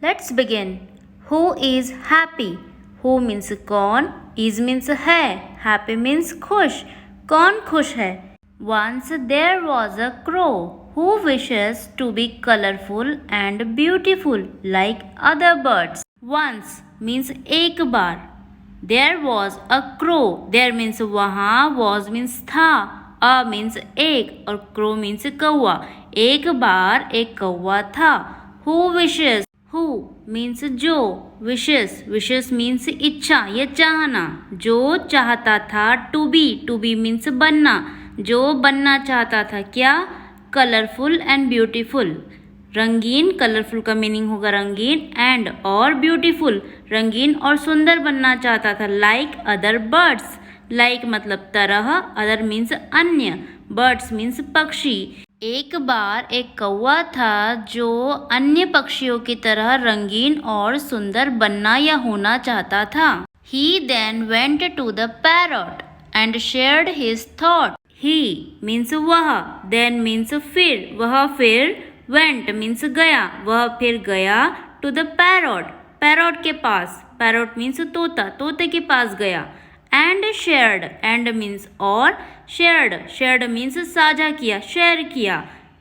Let's begin. Who is happy? Who means कौन, is means है, happy means खुश. कौन खुश है? Once there was a crow who wishes to be colorful and beautiful like other birds. Once means एक बार. There was a crow. There means वहाँ, was means था, a means एक और crow means कौवा. एक बार एक कौवा था. Who wishes? Who means जो. Wishes means इच्छा या चाहना. जो चाहता था. To be means बनना. जो बनना चाहता था क्या? Colourful and beautiful. रंगीन, कलरफुल का मीनिंग होगा रंगीन, एंड और ब्यूटीफुल, रंगीन और सुंदर बनना चाहता था. Like other birds. लाइक मतलब तरह, अदर मीन्स अन्य, बर्ड्स मीन्स पक्षी. एक बार एक कौवा था जो अन्य पक्षियों की तरह रंगीन और सुंदर बनना या होना चाहता था. He then went to the parrot and shared his thought. He means वह, then means फिर, वह फिर, went means गया, वह फिर गया, to the parrot, parrot के पास, parrot means तोता, तोते के पास गया. And shared, and means और, shared means साझा किया, शेयर किया.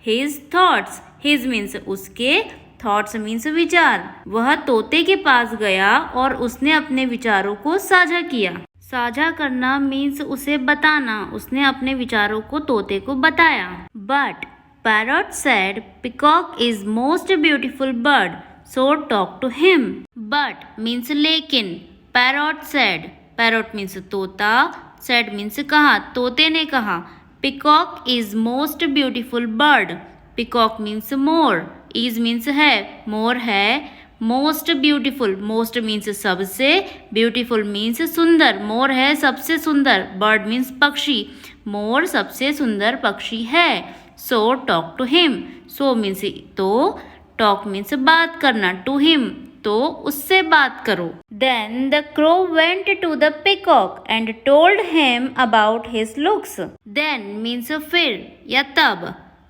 His thoughts, his means उसके, thoughts means विचार. वह तोते के पास गया और उसने अपने विचारों को साझा किया. साझा करना means उसे बताना. उसने अपने विचारों को तोते को बताया. But parrot said, peacock is most beautiful bird, so talk to him. But means लेकिन. Parrot said, parrot means तोता, said means कहा, तोते ने कहा. Peacock is most beautiful bird. Peacock means more, is means है, more है. Most beautiful, most means सबसे, beautiful means सुंदर, more है सबसे सुंदर, bird means पक्षी, more सबसे सुंदर पक्षी है. So talk to him. So means तो, talk means बात करना, to him तो उससे बात करो. Then the crow went to the peacock and told him about his looks. Then means फिर या तब.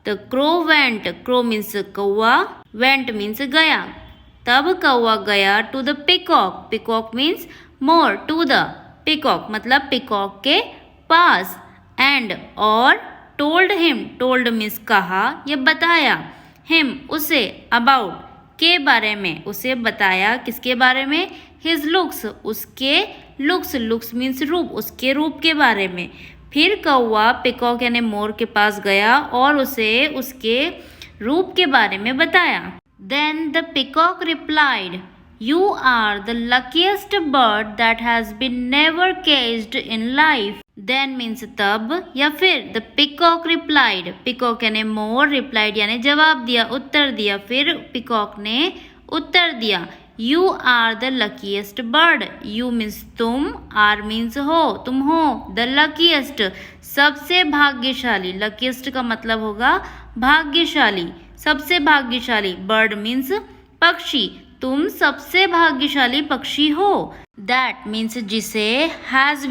The crow went, crow means कौवा, went means गया. तब कौवा गया to the peacock. Peacock means more, to the peacock मतलब peacock के पास. And और told him, told means कहा या बताया. Him उसे, about के बारे में, उसे बताया किसके बारे में? His looks, उसके looks, looks means रूप, उसके रूप के बारे में. फिर कौवा पिकॉक यानी मोर के पास गया और उसे उसके रूप के बारे में बताया. Then the peacock replied, you are the luckiest bird that has been never caged in life. Then means तब या फिर. The peacock replied, peacock यानी मोर, replied यानी जवाब दिया, उत्तर दिया. फिर peacock ने उत्तर दिया, you are the luckiest bird. You means तुम, are means हो, तुम हो. The luckiest सबसे भाग्यशाली, luckiest का मतलब होगा भाग्यशाली, सबसे भाग्यशाली. bird means पक्षी, तुम सबसे भाग्यशाली पक्षी हो. That means जिसे. has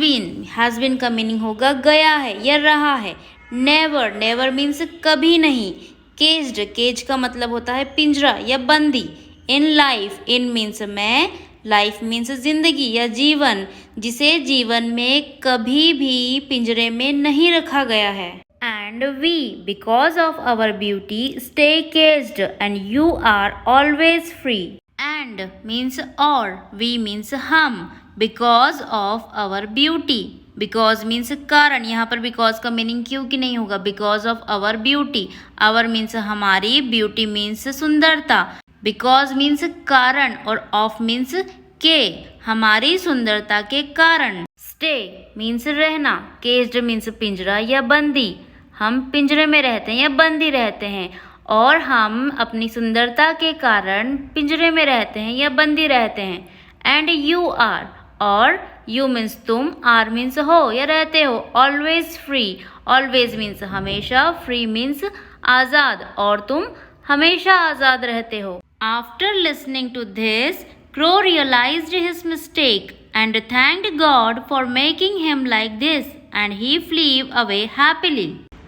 been का मीनिंग होगा गया है या रहा है. never means कभी नहीं. cage का मतलब होता है पिंजरा या बंदी. in life, in means में, life means जिंदगी या जीवन, जिसे जीवन में कभी भी पिंजरे में नहीं रखा गया है. And we, because of our beauty, stay caged and you are always free. And means और, we means हम, because of our beauty. Because means कारण, यहाँ पर because का मीनिंग क्यों की नहीं होगा? because of our beauty. our means हमारी, beauty means सुंदरता. because means कारण और of means के, हमारी सुंदरता के कारण. stay means रहना. caged means पिंजरा या बंदी. हम पिंजरे में रहते हैं या बंदी रहते हैं, और हम अपनी सुंदरता के कारण पिंजरे में रहते हैं या बंदी रहते हैं. एंड यू आर, और यू मीन्स तुम, आर मीन्स हो या रहते हो. ऑलवेज फ्री, ऑलवेज मीन्स हमेशा, फ्री मीन्स आज़ाद, और तुम हमेशा आज़ाद रहते हो. After listening to this, Crow realized his mistake and thanked God for making him like this, and he flew away happily.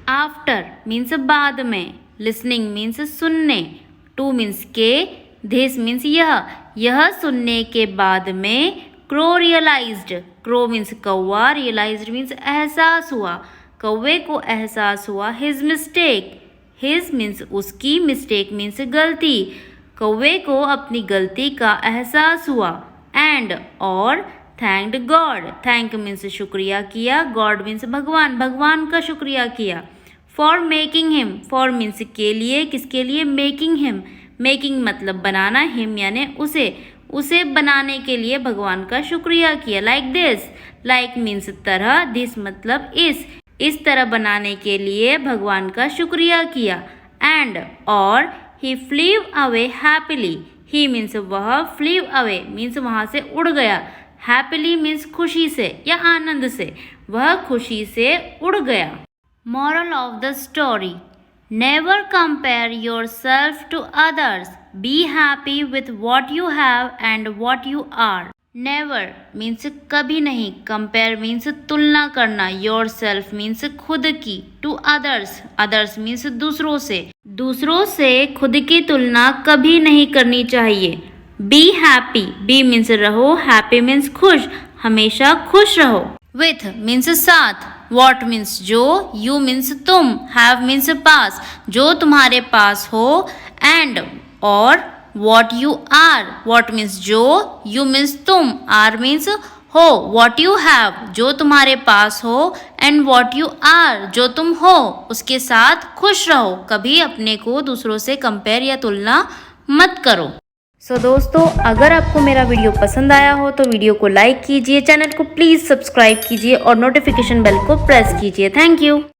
After means बाद में, listening means सुनने, to means के, दिस मीन्स यह सुनने के बाद में क्रो रियलाइज्ड, क्रो मीन्स कौवा, रियलाइज्ड मीन्स एहसास हुआ, कौवे को एहसास हुआ हिज मिस्टेक, हिज मीन्स उसकी, मिस्टेक मीन्स गलती, कौवे को अपनी गलती का एहसास हुआ, एंड और थैंक्ड गॉड, थैंक मीन्स शुक्रिया किया, गॉड मीन्स भगवान, भगवान का शुक्रिया किया, for making him, for means के लिए, किसके लिए, मेकिंग हिम, मेकिंग मतलब बनाना, हिम यानी उसे बनाने के लिए भगवान का शुक्रिया किया, लाइक दिस, लाइक मीन्स तरह, दिस मतलब इस तरह बनाने के लिए भगवान का शुक्रिया किया, एंड और ही फ्लीव अवे हैप्पीली, ही मीन्स वह, फ्लीव अवे मीन्स वहाँ से उड़ गया, हैप्पीली मीन्स खुशी से या आनंद से, वह खुशी से उड़ गया। Moral of the story: Never compare yourself to others. Be happy with what you have and what you are. Never means कभी नहीं, compare means तुलना करना, yourself means खुद की, to others means दूसरों से खुद की तुलना कभी नहीं करनी चाहिए। Be happy, be means रहो, happy means खुश, हमेशा खुश रहो। With means साथ, what means जो, you means तुम, have means पास, जो तुम्हारे पास हो, and और what you are, what means जो, you means तुम, are means हो, what you have जो तुम्हारे पास हो, and what you are जो तुम हो, उसके साथ खुश रहो, कभी अपने को दूसरों से कंपेयर या तुलना मत करो। दोस्तों, अगर आपको मेरा वीडियो पसंद आया हो तो वीडियो को लाइक कीजिए, चैनल को प्लीज़ सब्सक्राइब कीजिए और नोटिफिकेशन बेल को प्रेस कीजिए। Thank you.